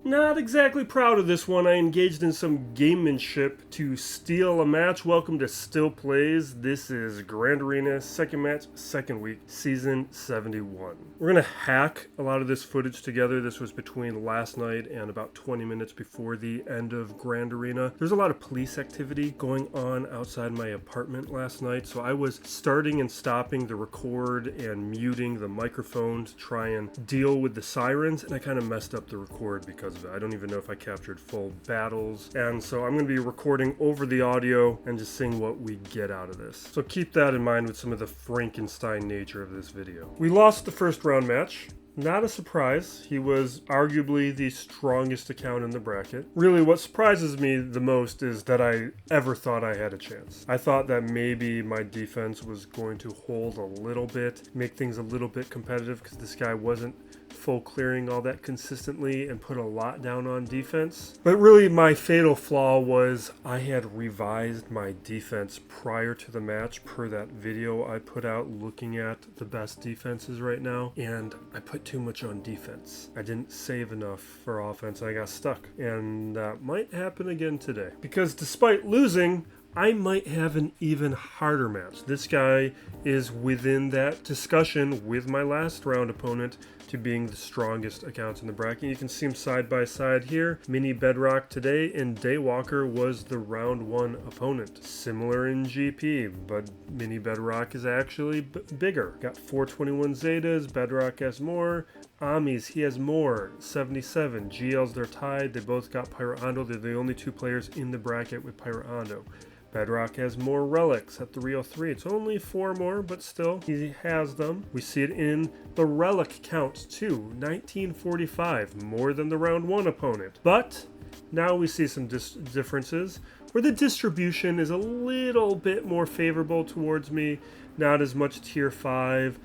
Not exactly proud of this one. I engaged in some gamemanship to steal a match. Welcome to Still Plays. This is Grand Arena, second match, second week, season 71. We're going to hack a lot of this footage together. This was between last night and about 20 minutes before the end of Grand Arena. There's a lot of police activity going on outside my apartment last night, so I was starting and stopping the record and muting the microphone to try and deal with the sirens, and I kind of messed up the record because of it. I don't even know if I captured full battles, and so I'm going to be recording over the audio and just seeing what we get out of this. So keep that in mind with some of the Frankenstein nature of this video. We lost the first round match. Not a surprise. He was arguably the strongest account in the bracket. Really, what surprises me the most is that I ever thought I had a chance. I thought that maybe my defense was going to hold a little bit, make things a little bit competitive, because this guy wasn't full clearing all that consistently and put a lot down on defense. But really, my fatal flaw was I had revised my defense prior to the match per that video I put out looking at the best defenses right now, and I put too much on defense. I didn't save enough for offense and I got stuck, and that might happen again today, because despite losing, I might have an even harder match. This guy is within that discussion with my last round opponent to being the strongest accounts in the bracket. You can see them side by side here. Mini Bedrock today, and Daywalker was the round one opponent. Similar in GP, but Mini Bedrock is actually bigger. Got 421 Zetas, Bedrock has more. Amis, he has more, 77. GLs, they're tied. They both got Pirate Hondo. They're the only two players in the bracket with Pirate Hondo. Bedrock has more relics at 303. It's only 4 more, but still, he has them. We see it in the relic count too, 1945, more than the round one opponent. But now we see some differences where the distribution is a little bit more favorable towards me. Not as much tier 5,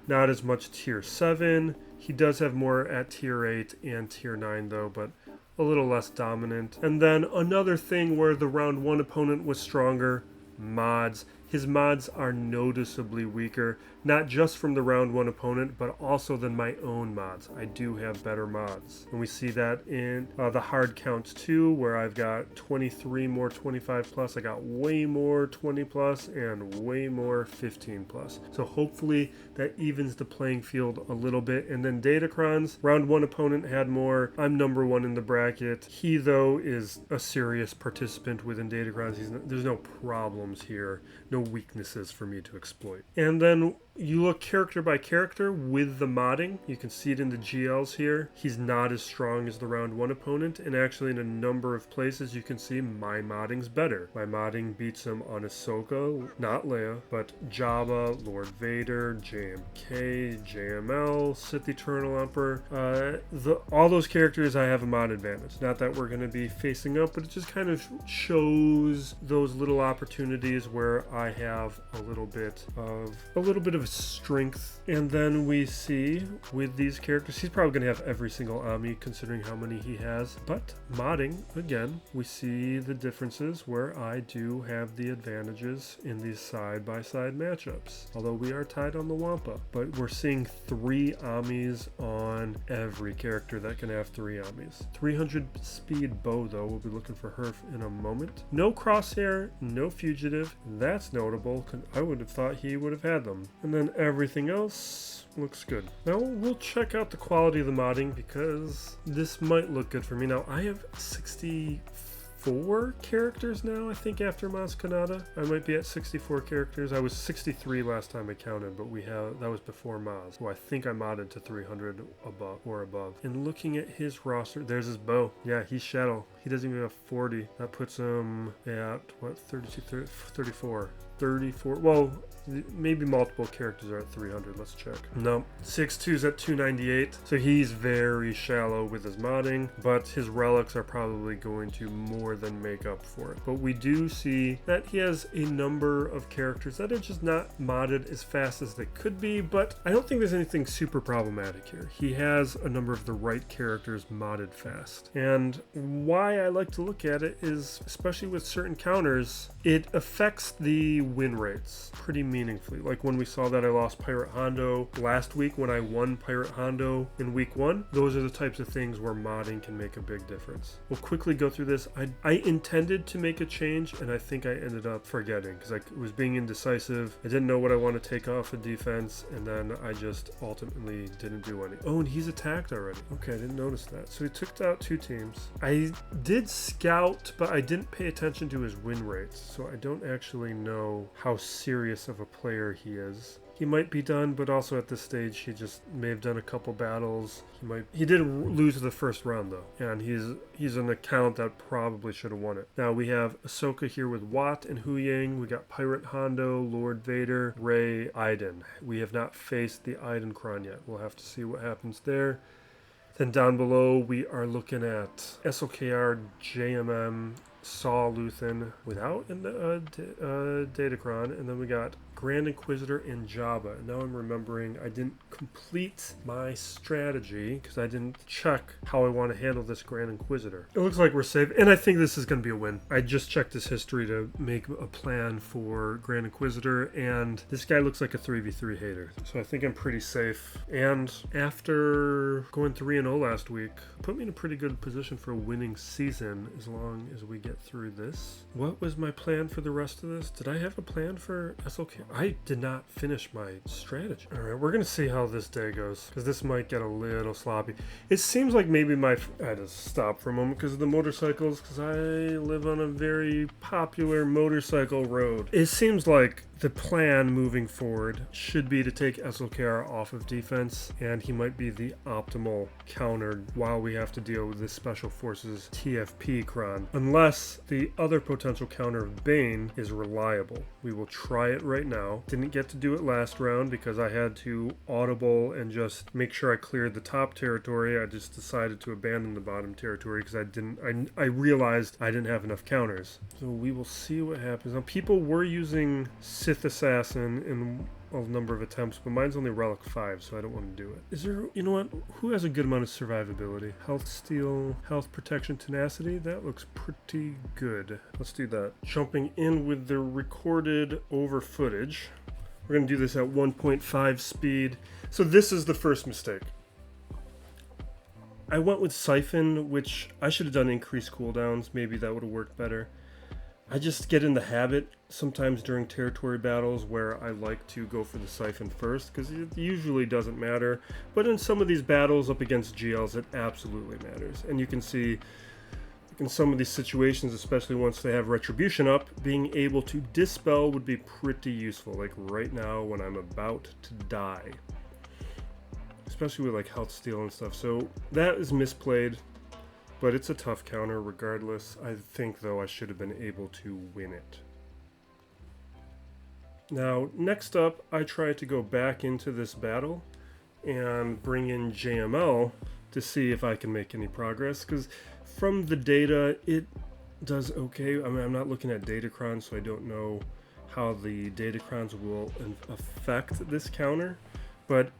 not as much tier 7. He does have more at tier 8 and tier 9 though, but a little less dominant. And then another thing where the round one opponent was stronger, mods. His mods are noticeably weaker, not just from the round one opponent, but also than my own mods. I do have better mods. And we see that in the hard counts too, where I've got 23 more 25 plus. I got way more 20 plus and way more 15 plus. So hopefully that evens the playing field a little bit. And then Datacrons, round one opponent had more. I'm number one in the bracket. He though is a serious participant within Datacrons. There's no problems here. No weaknesses for me to exploit. And then you look character by character with the modding. You can see it in the GLs here. He's not as strong as the round one opponent, and actually in a number of places you can see my modding's better. My modding beats him on Ahsoka, not Leia, but Jabba, Lord Vader, JMK, JML, Sith Eternal Emperor. All those characters I have a mod advantage. Not that we're going to be facing up, but it just kind of shows those little opportunities where I have a little bit of strength. And then we see with these characters, he's probably going to have every single Ami considering how many he has. But modding, again, we see the differences where I do have the advantages in these side-by-side matchups. Although we are tied on the Wampa. But we're seeing 3 Amis on every character that can have 3 Amis. 300 speed bow though, we'll be looking for her in a moment. No crosshair, no fugitive. That's notable, because I would have thought he would have had them. And then everything else looks good. Now we'll check out the quality of the modding, because this might look good for me. Now I have 64 characters now, I think, after Mas Kanata. I might be at 64 characters. I was 63 last time I counted, but that was before Maz. So I think I modded to 300 above. And looking at his roster, there's his bow. Yeah, he's Shadow. He doesn't even have 40. That puts him at, what, 32, 34. Well, maybe multiple characters are at 300. Let's check. No, 6'2's at 298. So he's very shallow with his modding, but his relics are probably going to more than make up for it. But we do see that he has a number of characters that are just not modded as fast as they could be, but I don't think there's anything super problematic here. He has a number of the right characters modded fast. And why I like to look at it is, especially with certain counters, it affects the win rates pretty meaningfully. Like when we saw that I lost Pirate Hondo last week when I won Pirate Hondo in week 1, those are the types of things where modding can make a big difference. We'll quickly go through this. I intended to make a change, and I think I ended up forgetting because I was being indecisive. I didn't know what I want to take off of defense, and then I just ultimately didn't do any. Oh, and he's attacked already. Okay, I didn't notice that. So he took out 2 teams. I did scout, but I didn't pay attention to his win rates, so I don't actually know how serious of a player he is. He might be done, but also at this stage he just may have done a couple battles. He did lose the first round though, and he's an account that probably should have won it. Now we have Ahsoka here with Watt and Hu Yang. We got Pirate Hondo, Lord Vader, Rey, Iden. We have not faced the Iden Cron yet. We'll have to see what happens there. Then down below we are looking at SLKR, JMM, Saw Luthen without Datacron, and then we got Grand Inquisitor and Jabba. And now I'm remembering I didn't complete my strategy because I didn't check how I want to handle this Grand Inquisitor. It looks like we're safe, and I think this is going to be a win. I just checked his history to make a plan for Grand Inquisitor, and this guy looks like a 3v3 hater, so I think I'm pretty safe. And after going 3-0 last week, put me in a pretty good position for a winning season as long as we get through this. What was my plan for the rest of this? Did I have a plan for SLK? I did not finish my strategy. All right, we're going to see how this day goes because this might get a little sloppy. It seems like maybe I had to stop for a moment because of the motorcycles, because I live on a very popular motorcycle road. It seems like the plan moving forward should be to take SLKR off of defense, and he might be the optimal counter while we have to deal with this Special Forces TFP Cron. Unless the other potential counter of Bane is reliable. We will try it right now. Didn't get to do it last round because I had to audible and just make sure I cleared the top territory. I just decided to abandon the bottom territory because I realized I didn't have enough counters. So we will see what happens. Now people were using Sith Assassin in a number of attempts, but mine's only Relic 5, so I don't want to do it. Is there, you know what? Who has a good amount of survivability? Health, Steel, Health, Protection, Tenacity? That looks pretty good. Let's do that. Jumping in with the recorded over footage. We're going to do this at 1.5 speed. So this is the first mistake. I went with Siphon, which I should have done increased cooldowns. Maybe that would have worked better. I just get in the habit sometimes during territory battles where I like to go for the Siphon first because it usually doesn't matter, but in some of these battles up against GLs it absolutely matters. And you can see in some of these situations, especially once they have Retribution up, being able to dispel would be pretty useful, like right now when I'm about to die, especially with like Health Steal and stuff. So that is misplayed. But it's a tough counter regardless. I think, though, I should have been able to win it. Now, next up, I tried to go back into this battle and bring in JML to see if I can make any progress. Because from the data, it does okay. I mean, I'm not looking at Datacron, so I don't know how the Datacrons will affect this counter. But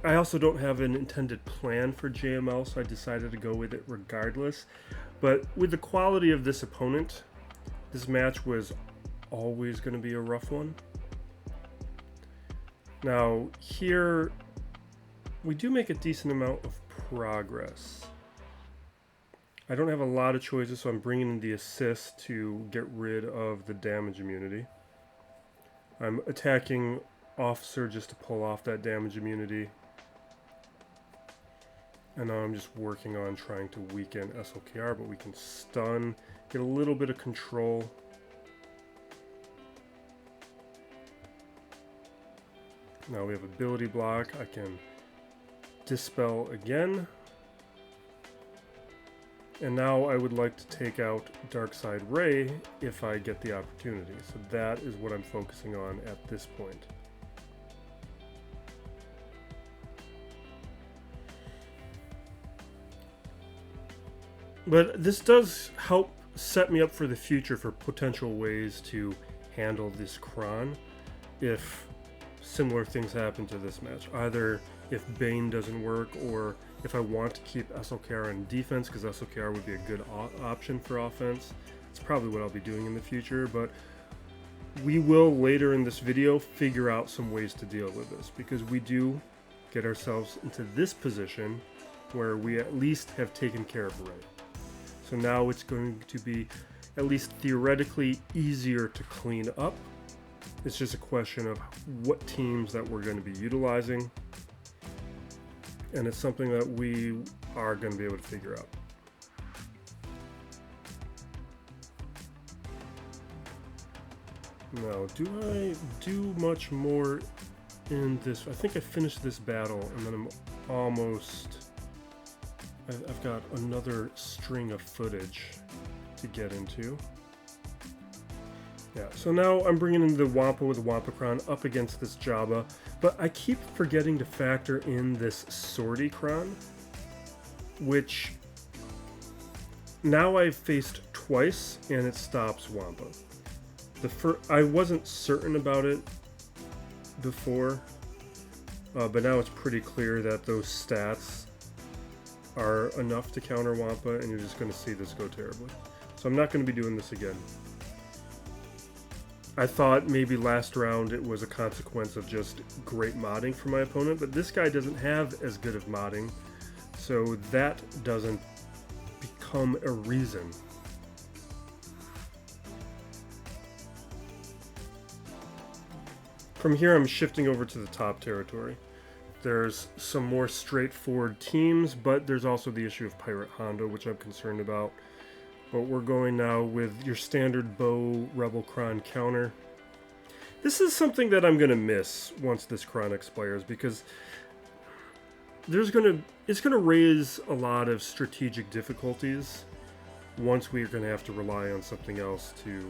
I also don't have an intended plan for JML, so I decided to go with it regardless. But with the quality of this opponent, this match was always going to be a rough one. Now, here, we do make a decent amount of progress. I don't have a lot of choices, so I'm bringing in the assist to get rid of the damage immunity. I'm attacking Officer just to pull off that damage immunity. And now I'm just working on trying to weaken SLKR, but we can stun, get a little bit of control. Now we have ability block. I can dispel again. And now I would like to take out Darkside Rey if I get the opportunity. So that is what I'm focusing on at this point. But this does help set me up for the future for potential ways to handle this Cron if similar things happen to this match. Either if Bane doesn't work, or if I want to keep SLKR in defense, because SLKR would be a good option for offense. It's probably what I'll be doing in the future, but we will later in this video figure out some ways to deal with this, because we do get ourselves into this position where we at least have taken care of Ray. So now it's going to be at least theoretically easier to clean up. It's just a question of what teams that we're going to be utilizing, and it's something that we are going to be able to figure out. Now, do I do much more in this? I think I finished this battle, and then I'm almost... I've got another string of footage to get into. Yeah, so now I'm bringing in the Wampa with the Wampa Cron up against this Jabba, but I keep forgetting to factor in this Sortie Cron, which now I've faced twice, and it stops Wampa. I wasn't certain about it before, but now it's pretty clear that those stats are enough to counter Wampa, and you're just going to see this go terribly. So I'm not going to be doing this again. I thought maybe last round it was a consequence of just great modding for my opponent, but this guy doesn't have as good of modding, so that doesn't become a reason. From here, I'm shifting over to the top territory. There's some more straightforward teams, but there's also the issue of Pirate Hondo, which I'm concerned about. But we're going now with your standard bow Rebel Cron counter. This is something that I'm going to miss once this Cron expires, because it's going to raise a lot of strategic difficulties once we're going to have to rely on something else to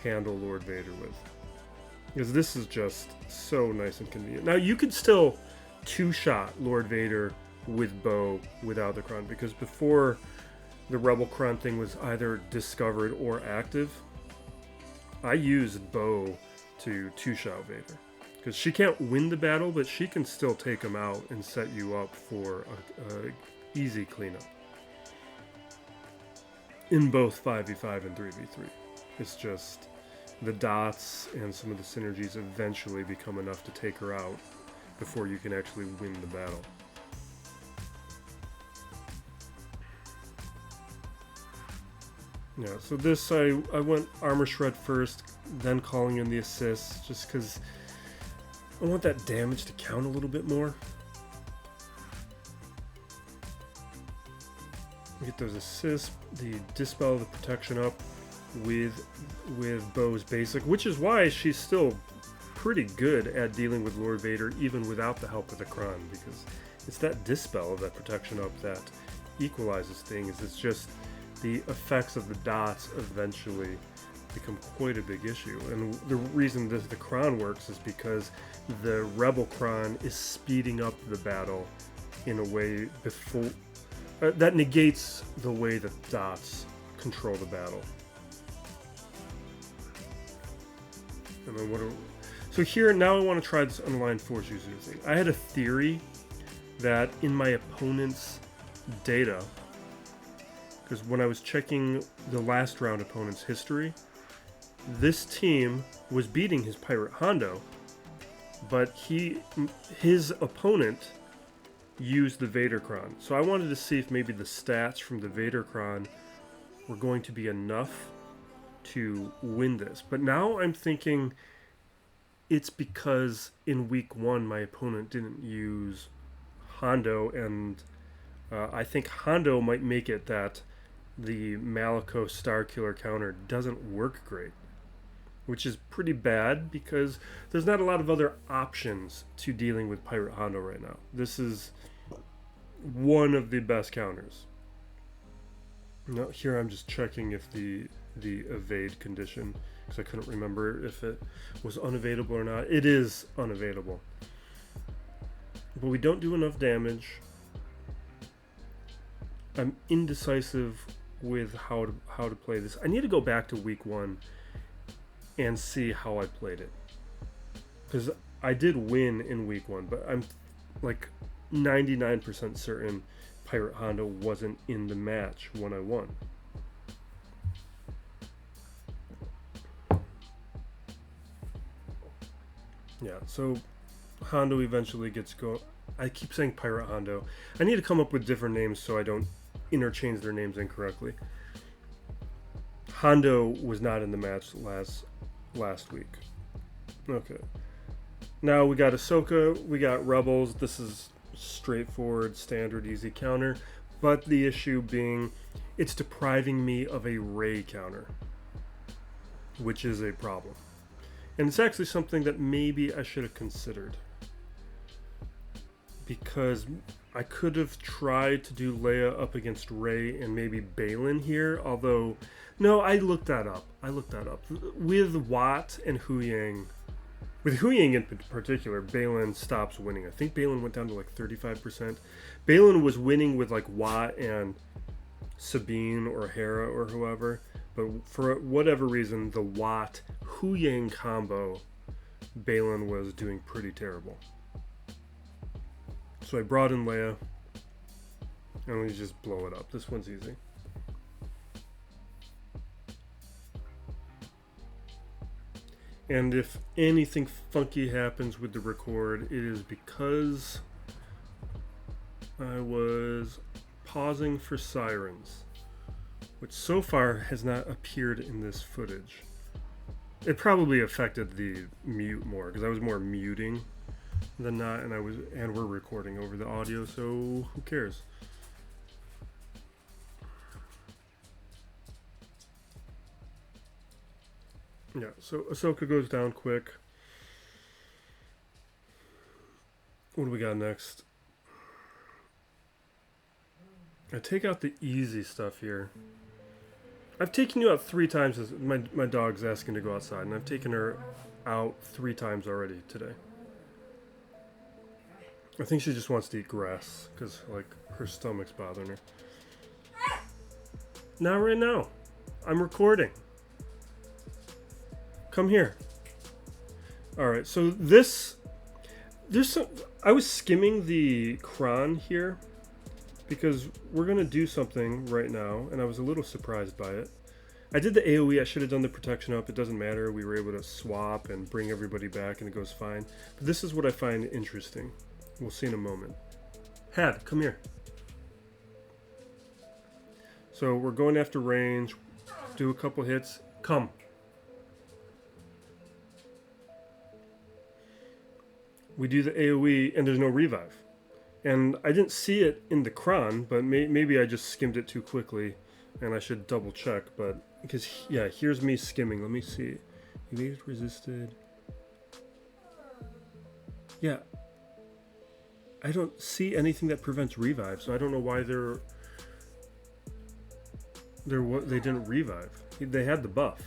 handle Lord Vader with. Because this is just so nice and convenient. Now, you could still two-shot Lord Vader with bow without the Cron, because before the Rebel Cron thing was either discovered or active, I used bow to two-shot Vader. Because she can't win the battle, but she can still take him out and set you up for a easy cleanup. In both 5v5 and 3v3. It's just... the dots and some of the synergies eventually become enough to take her out before you can actually win the battle. Yeah, so this, I went Armor Shred first, then calling in the assists, just because I want that damage to count a little bit more. We get those assists, the Dispel, the protection up, with Bo's basic, which is why she's still pretty good at dealing with Lord Vader even without the help of the Cron, because it's that Dispel of that protection up that equalizes things. It's just the effects of the dots eventually become quite a big issue, and the reason that the Cron works is because the Rebel Cron is speeding up the battle in a way before that negates the way that dots control the battle. And then so here, now I want to try this unaligned force user thing. I had a theory that in my opponent's data, because when I was checking the last round opponent's history, this team was beating his Pirate Hondo, but his opponent used the Vader Cron. So I wanted to see if maybe the stats from the Vader Cron were going to be enough to win this. But now I'm thinking it's because in week 1 my opponent didn't use Hondo, and I think Hondo might make it that the Malicos Starkiller counter doesn't work great, which is pretty bad because there's not a lot of other options to dealing with Pirate Hondo right now. This is one of the best counters. Now here I'm just checking if the evade condition, because I couldn't remember if it was unavailable or not. It is unavailable, but we don't do enough damage. I'm indecisive with how to play this. I need to go back to week 1 and see how I played it, because I did win in week 1, but I'm like 99% certain Pirate Hondo wasn't in the match when I won. Yeah, so Hondo eventually gets going. I keep saying Pirate Hondo. I need to come up with different names so I don't interchange their names incorrectly. Hondo was not in the match last week. Okay. Now we got Ahsoka, we got Rebels. This is straightforward, standard, easy counter. But the issue being, it's depriving me of a Rey counter, which is a problem. And it's actually something that maybe I should have considered. Because I could have tried to do Leia up against Rey and maybe Balin here, although, no, I looked that up. With Watt and Huyang, with Huyang in particular, Balin stops winning. I think Balin went down to like 35%. Balin was winning with like Watt and Sabine or Hera or whoever, but for whatever reason, the Watt Huyang combo, Balin was doing pretty terrible. So I brought in Leia, and we just blow it up. This one's easy. And if anything funky happens with the record, it is because I was pausing for sirens, which so far has not appeared in this footage. It probably affected the mute more, because I was more muting than not, and we're recording over the audio, so who cares? Yeah, so Ahsoka goes down quick. What do we got next? I take out the easy stuff here. I've taken you out 3 times. My dog's asking to go outside, and I've taken her out 3 times already today. I think she just wants to eat grass because, like, her stomach's bothering her. Not right now. I'm recording. Come here. All right. So I was skimming the Cron here because we're gonna do something right now, and I was a little surprised by it. I did the AoE. I should have done the protection up. It doesn't matter. We were able to swap and bring everybody back, and it goes fine. But this is what I find interesting. We'll see in a moment. Had, come here. So we're going after range. Do a couple hits. Come. We do the AoE, and there's no revive. And I didn't see it in the Cron, but maybe I just skimmed it too quickly, and I should double check. But because yeah, here's me skimming. Let me see. Evaded, resisted. Yeah. I don't see anything that prevents revive, so I don't know why they didn't revive. They had the buff.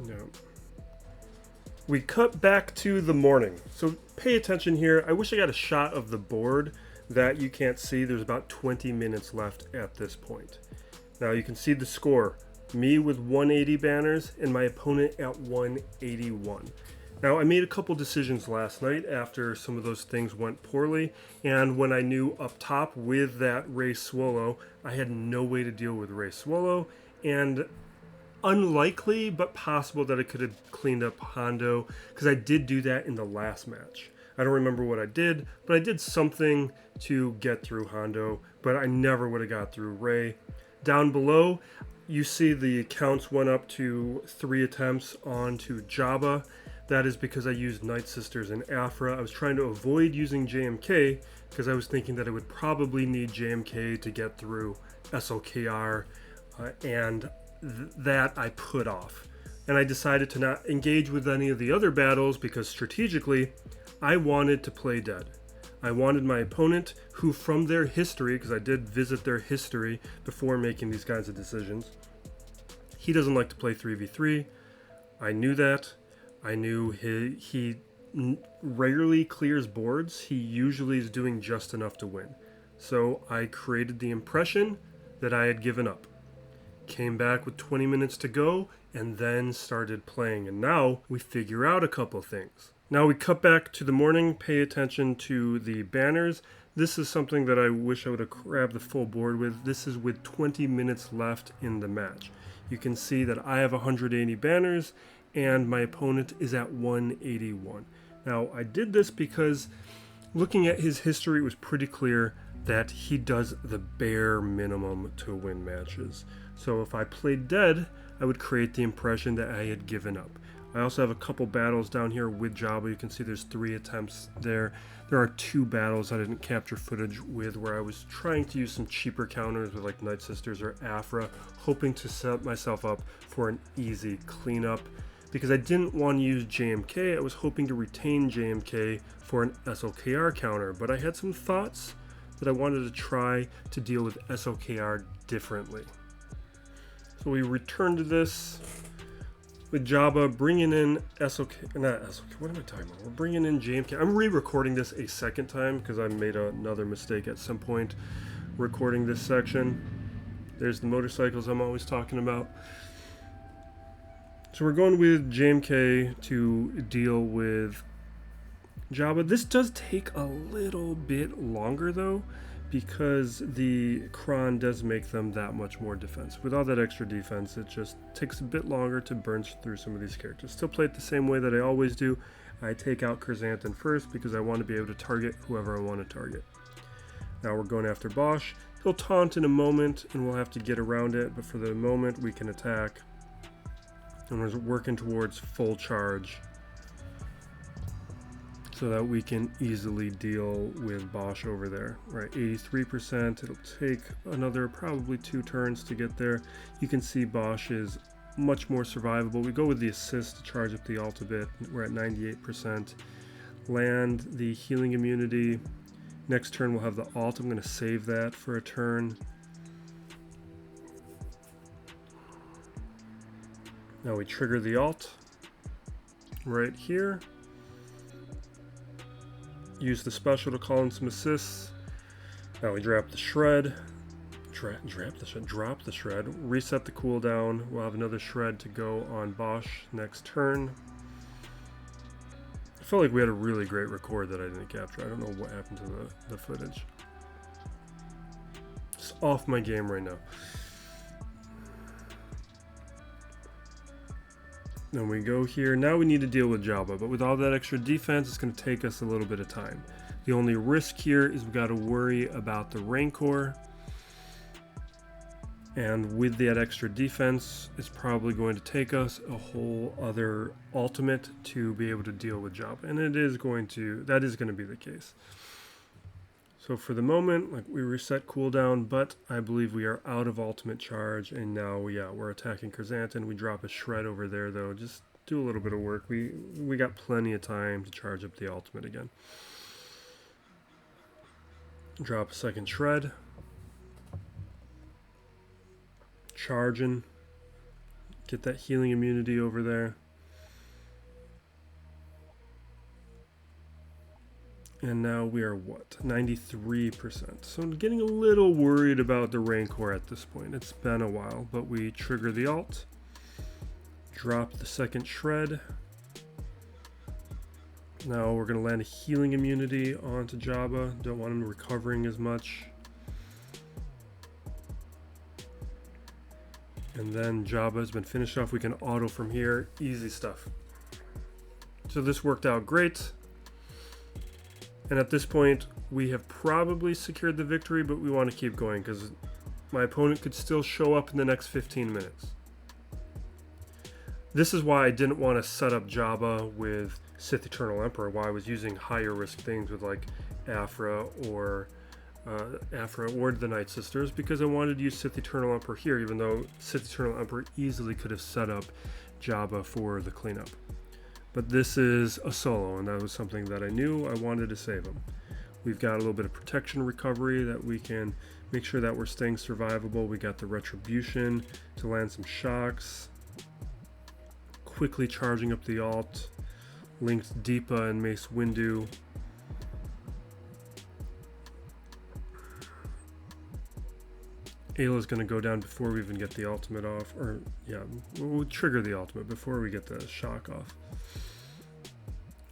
No. We cut back to the morning. So pay attention here. I wish I got a shot of the board that you can't see. There's about 20 minutes left at this point. Now you can see the score. Me with 180 banners and my opponent at 181. Now, I made a couple decisions last night after some of those things went poorly, and when I knew up top with that Rey Swallow, I had no way to deal with Rey Swallow, and unlikely but possible that I could have cleaned up Hondo, because I did do that in the last match. I don't remember what I did, but I did something to get through Hondo, but I never would have got through Rey. Down below, you see the counts went up to 3 attempts onto Jabba. That is because I used Night Sisters and Afra. I was trying to avoid using JMK because I was thinking that I would probably need JMK to get through SLKR, and that I put off. And I decided to not engage with any of the other battles because strategically, I wanted to play dead. I wanted my opponent, who from their history, because I did visit their history before making these kinds of decisions, he doesn't like to play 3v3. I knew that. I knew he rarely clears boards. He usually is doing just enough to win. So I created the impression that I had given up. Came back with 20 minutes to go and then started playing. And now we figure out a couple things. Now we cut back to the morning, pay attention to the banners. This is something that I wish I would have grabbed the full board with. This is with 20 minutes left in the match. You can see that I have 180 banners and my opponent is at 181. Now, I did this because looking at his history, it was pretty clear that he does the bare minimum to win matches. So if I played dead, I would create the impression that I had given up. I also have a couple battles down here with Jabba. You can see there's 3 attempts there. There are 2 battles I didn't capture footage with where I was trying to use some cheaper counters with like Night Sisters or Afra, hoping to set myself up for an easy cleanup. Because I didn't want to use JMK, I was hoping to retain JMK for an SLKR counter, but I had some thoughts that I wanted to try to deal with SLKR differently. So we return to this with Jabba bringing in what am I talking about? We're bringing in JMK. I'm re-recording this a second time because I made another mistake at some point recording this section. There's the motorcycles I'm always talking about. So we're going with JMK to deal with Jabba. This does take a little bit longer though, because the Cron does make them that much more defensive. With all that extra defense, it just takes a bit longer to burn through some of these characters. Still play it the same way that I always do. I take out Chrysanthemum first because I want to be able to target whoever I want to target. Now we're going after Bosch. He'll taunt in a moment and we'll have to get around it, but for the moment we can attack. And we're working towards full charge so that we can easily deal with Bosch over there. Right, 83%. It'll take another probably 2 turns to get there. You can see Bosch is much more survivable. We go with the assist to charge up the ult a bit. We're at 98%. Land the healing immunity. Next turn we'll have the ult. I'm going to save that for a turn. Now we trigger the ult right here. Use the special to call in some assists. Now we drop the shred. Drop the shred. Reset the cooldown. We'll have another shred to go on Bosch next turn. I felt like we had a really great record that I didn't capture. I don't know what happened to the footage. It's off my game right now. Then we go here. Now we need to deal with Jabba, but with all that extra defense, it's going to take us a little bit of time. The only risk here is we've got to worry about the Rancor. And with that extra defense, it's probably going to take us a whole other ultimate to be able to deal with Jabba. And that is going to be the case. So for the moment, like, we reset cooldown, but I believe we are out of ultimate charge, and now we're attacking Chrysanthemum. We drop a shred over there though, just do a little bit of work. We got plenty of time to charge up the ultimate again. Drop a second shred. Charging. Get that healing immunity over there. And now we are what? 93%. So I'm getting a little worried about the Rancor at this point. It's been a while, but we trigger the ult. Drop the second shred. Now we're going to land a healing immunity onto Jabba. Don't want him recovering as much. And then Jabba has been finished off. We can auto from here. Easy stuff. So this worked out great. And at this point, we have probably secured the victory, but we want to keep going because my opponent could still show up in the next 15 minutes. This is why I didn't want to set up Jabba with Sith Eternal Emperor, why I was using higher risk things with like Afra or the Night Sisters, because I wanted to use Sith Eternal Emperor here, even though Sith Eternal Emperor easily could have set up Jabba for the cleanup. But this is a solo, and that was something that I knew I wanted to save him. We've got a little bit of protection recovery that we can make sure that we're staying survivable. We got the retribution to land some shocks. Quickly charging up the ult. Linked Deepa and Mace Windu. Ayla's going to go down before we even get the ultimate off. Or, yeah, we'll trigger the ultimate before we get the shock off.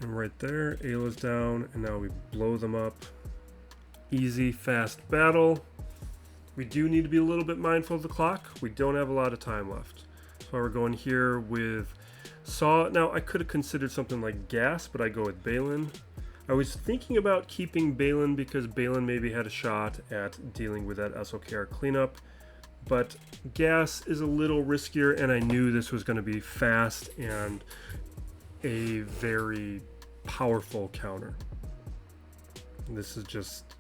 And right there, Ayla's down, and now we blow them up. Easy, fast battle. We do need to be a little bit mindful of the clock. We don't have a lot of time left. So we're going here with Now I could have considered something like gas, but I go with Balin. I was thinking about keeping Balin because Balin maybe had a shot at dealing with that SLKR cleanup, but gas is a little riskier, and I knew this was going to be fast and a very powerful counter. This is just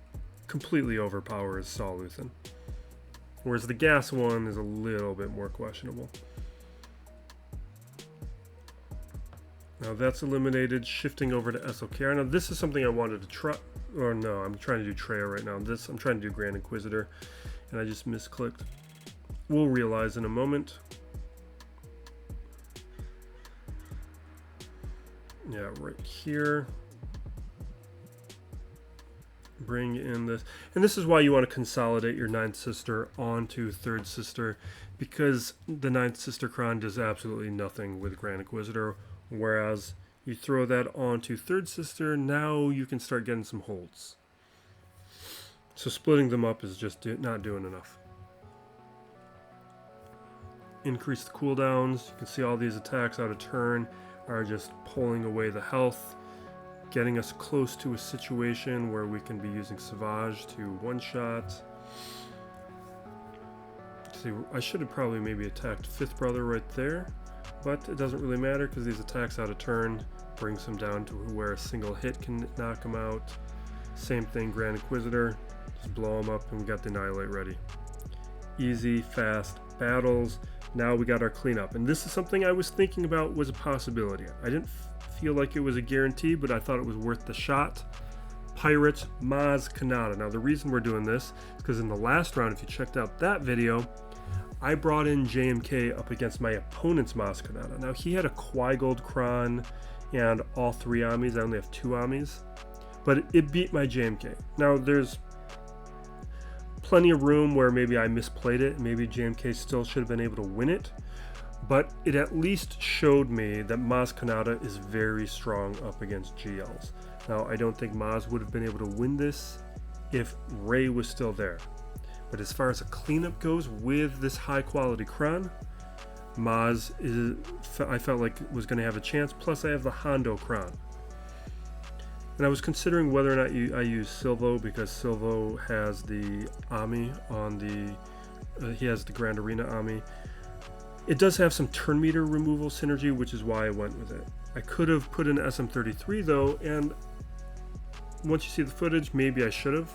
completely overpowers Soluthen, whereas the gas one is a little bit more questionable. Now that's eliminated, shifting over to SLKR. Now this is something I wanted to try, or no, I'm trying to do Treya right now. I'm trying to do Grand Inquisitor, and I just misclicked. We'll realize in a moment. Yeah, right here. Bring in this, and this is why you want to consolidate your 9th sister onto 3rd sister, because the 9th sister Cron does absolutely nothing with Grand Inquisitor. Whereas you throw that onto 3rd sister, now you can start getting some holds. So splitting them up is just not doing enough. Increase the cooldowns. You can see all these attacks out of turn are just pulling away the health, getting us close to a situation where we can be using Savage to one-shot. See, I should have probably maybe attacked 5th brother right there. But it doesn't really matter because these attacks out of turn brings him down to where a single hit can knock him out. Same thing, Grand Inquisitor. Just blow him up and we got the Annihilate ready. Easy, fast battles. Now we got our cleanup. And this is something I was thinking about was a possibility. I didn't feel like it was a guarantee, but I thought it was worth the shot. Pirates, Maz, Kanata. Now the reason we're doing this is because in the last round, if you checked out that video, I brought in JMK up against my opponent's Maz Kanata. Now he had a Quaigold Cron and all 3 Amis. I only have 2 Amis, but it beat my JMK. Now there's plenty of room where maybe I misplayed it. Maybe JMK still should have been able to win it, but it at least showed me that Maz Kanata is very strong up against GLs. Now I don't think Maz would have been able to win this if Ray was still there. But as far as a cleanup goes with this high quality Cron, Maz I felt like was going to have a chance. Plus I have the Hondo Cron. And I was considering whether or not I use Silvo, because Silvo has the Ami on the, he has the Grand Arena Ami. It does have some turn meter removal synergy, which is why I went with it. I could have put in SM33 though, and once you see the footage, maybe I should have.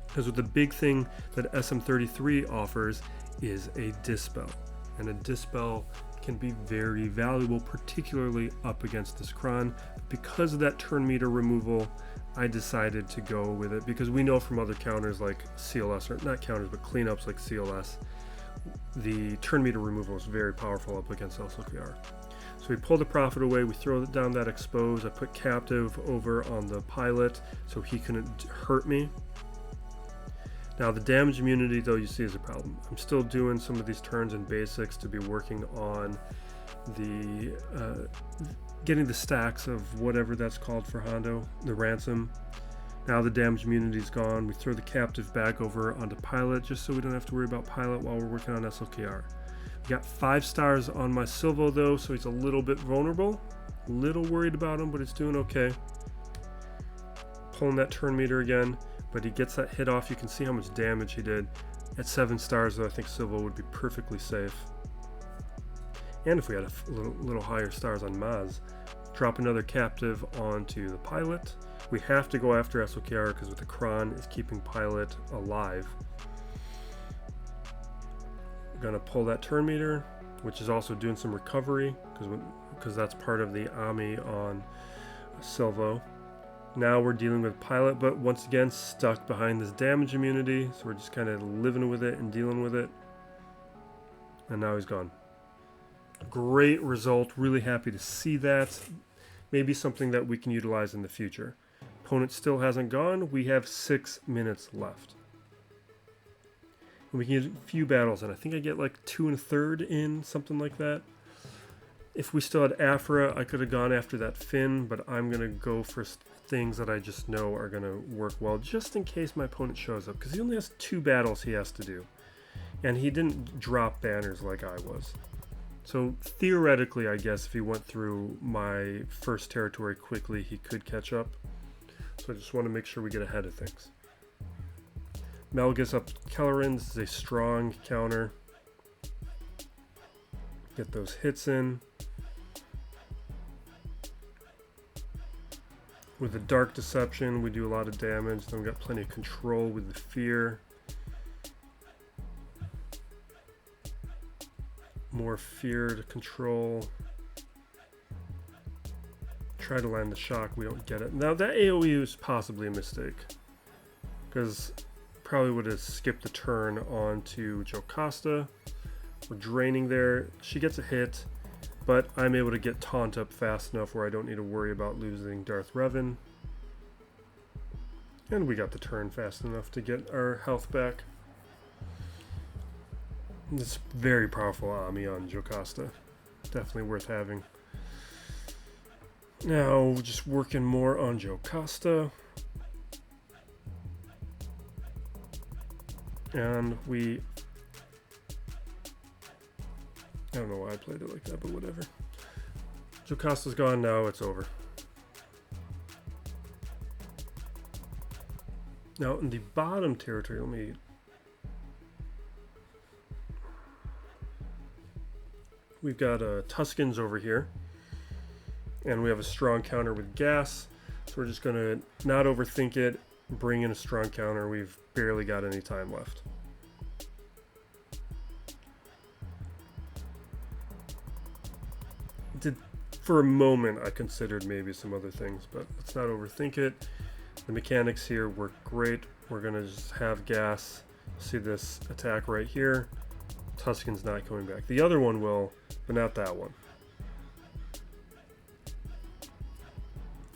Because the big thing that SM33 offers is a Dispel. And a Dispel can be very valuable, particularly up against this Cron. Because of that turn meter removal, I decided to go with it. Because we know from other counters like CLS, or not counters, but cleanups like CLS, the turn meter removal is very powerful up against SLKR. So we pull the Prophet away, we throw down that Expose, I put Captive over on the Pilot so he couldn't hurt me. Now the damage immunity though you see is a problem. I'm still doing some of these turns in basics to be working on the getting the stacks of whatever that's called for Hondo, the ransom. Now the damage immunity is gone. We throw the Captive back over onto Pilot just so we don't have to worry about Pilot while we're working on SLKR. We got 5 stars on my Silvo though, so he's a little bit vulnerable. A little worried about him, but it's doing okay. Pulling that turn meter again. But he gets that hit off. You can see how much damage he did. At 7 stars, though, I think Silvo would be perfectly safe. And if we had a little higher stars on Maz, drop another Captive onto the Pilot. We have to go after SLKR because with the Cron is keeping Pilot alive. We're going to pull that turn meter, which is also doing some recovery because that's part of the Ami on Silvo. Now we're dealing with Pilot, but once again stuck behind this damage immunity, so we're just kind of living with it and dealing with it. And now he's gone. Great result, really happy to see that. Maybe something that we can utilize in the future. Opponent still hasn't gone, we have 6 minutes left. And we can get a few battles, and I think I get like 2 1/3 in, something like that. If we still had Aphra, I could have gone after that Finn, but I'm going to go for things that I just know are going to work well, just in case my opponent shows up, because he only has 2 battles he has to do. And he didn't drop banners like I was. So theoretically, I guess if he went through my first territory quickly, he could catch up. So I just want to make sure we get ahead of things. Melgus up Kellerin. This is a strong counter. Get those hits in. With the Dark Deception, we do a lot of damage. Then we got plenty of control with the Fear. More Fear to control. Try to land the shock, we don't get it. Now that AoE is possibly a mistake, because probably would have skipped the turn onto Jocasta. We're draining there. She gets a hit, but I'm able to get Taunt up fast enough where I don't need to worry about losing Darth Revan. And we got the turn fast enough to get our health back. This very powerful Ami on Jocasta. Definitely worth having. Now, just working more on Jocasta. And I don't know why I played it like that, but whatever. Jocasta's gone now, it's over. Now, in the bottom territory, we've got Tuskens over here. And we have a strong counter with gas. So we're just going to not overthink it, bring in a strong counter. We've barely got any time left. For a moment, I considered maybe some other things, but let's not overthink it. The mechanics here work great. We're going to just have gas. See this attack right here. Tusken's not coming back. The other one will, but not that one.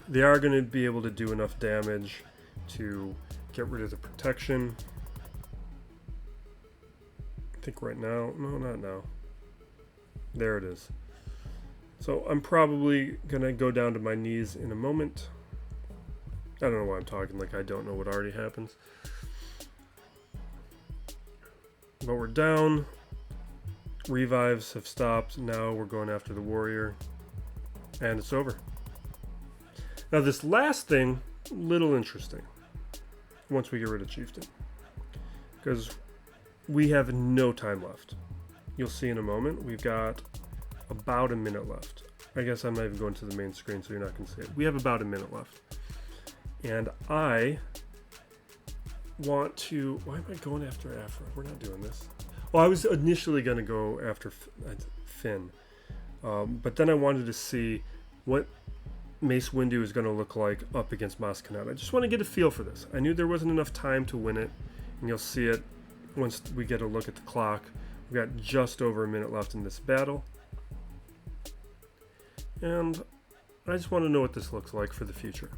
They are going to be able to do enough damage to get rid of the protection. I think right now, no, not now. There it is. So I'm probably going to go down to my knees in a moment. I don't know why I'm talking like I don't know what already happens. But we're down. Revives have stopped. Now we're going after the warrior. And it's over. Now this last thing, little interesting. Once we get rid of Chieftain. Because we have no time left. You'll see in a moment. We've got about a minute left. I guess I'm not even going to the main screen, so you're not going to see it. We have about a minute left. And I want to... Why am I going after Afra? We're not doing this. Well, I was initially going to go after Finn. But then I wanted to see what Mace Windu is going to look like up against Maz Kanata. I just want to get a feel for this. I knew there wasn't enough time to win it. And you'll see it once we get a look at the clock. We've got just over a minute left in this battle. And I just want to know what this looks like for the future.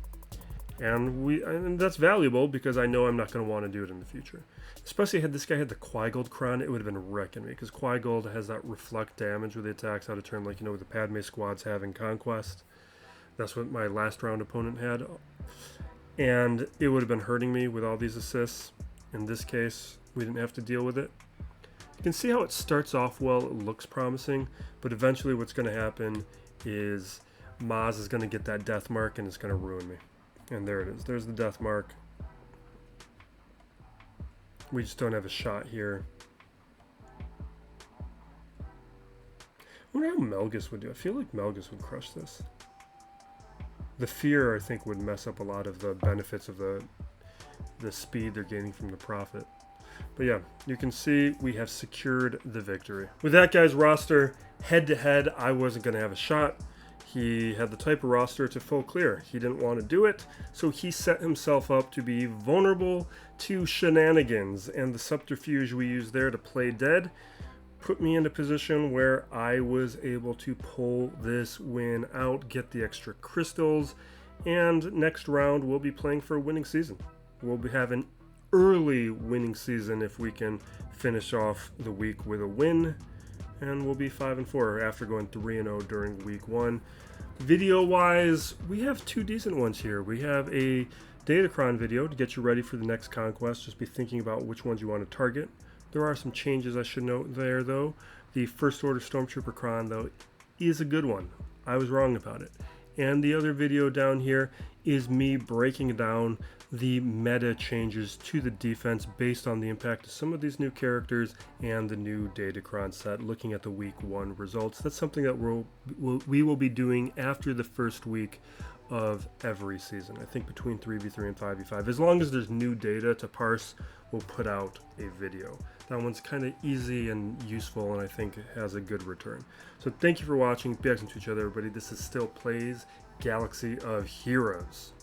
And that's valuable because I know I'm not going to want to do it in the future. Especially had this guy had the Qui-Gold Cron, it would have been wrecking me. Because Qui-Gold has that reflect damage with the attacks out of turn, like, you know, with the Padme squads having Conquest. That's what my last round opponent had. And it would have been hurting me with all these assists. In this case, we didn't have to deal with it. You can see how it starts off well, it looks promising, but eventually what's going to happen is Maz is going to get that death mark and it's going to ruin me. And there it is. There's the death mark. We just don't have a shot here. I wonder how Melgus would do. I feel like Melgus would crush this. The fear, I think, would mess up a lot of the benefits of the speed they're gaining from the Prophet. But yeah, you can see we have secured the victory. With that guy's roster, head-to-head, I wasn't going to have a shot. He had the type of roster to full clear. He didn't want to do it, so he set himself up to be vulnerable to shenanigans. And the subterfuge we used there to play dead put me in a position where I was able to pull this win out, get the extra crystals, and next round we'll be playing for a winning season. We'll be having early winning season if we can finish off the week with a win, and we'll be 5-4 after going 3-0 during week 1. Video wise, we have two decent ones here. We have a Datacron video to get you ready for the next conquest. Just be thinking about which ones you want to target. There are some changes I should note there though. The First Order Stormtrooper Cron, though, is a good one. I was wrong about it. And the other video down here is me breaking down the meta changes to the defense based on the impact of some of these new characters and the new Datacron set, looking at the week 1 results. That's something that we will be doing after the first week of every season. I think between 3v3 and 5v5. As long as there's new data to parse, we'll put out a video. That one's kind of easy and useful, and I think it has a good return. So thank you for watching. Be excellent to each other, everybody. This is Still Plays Galaxy of Heroes.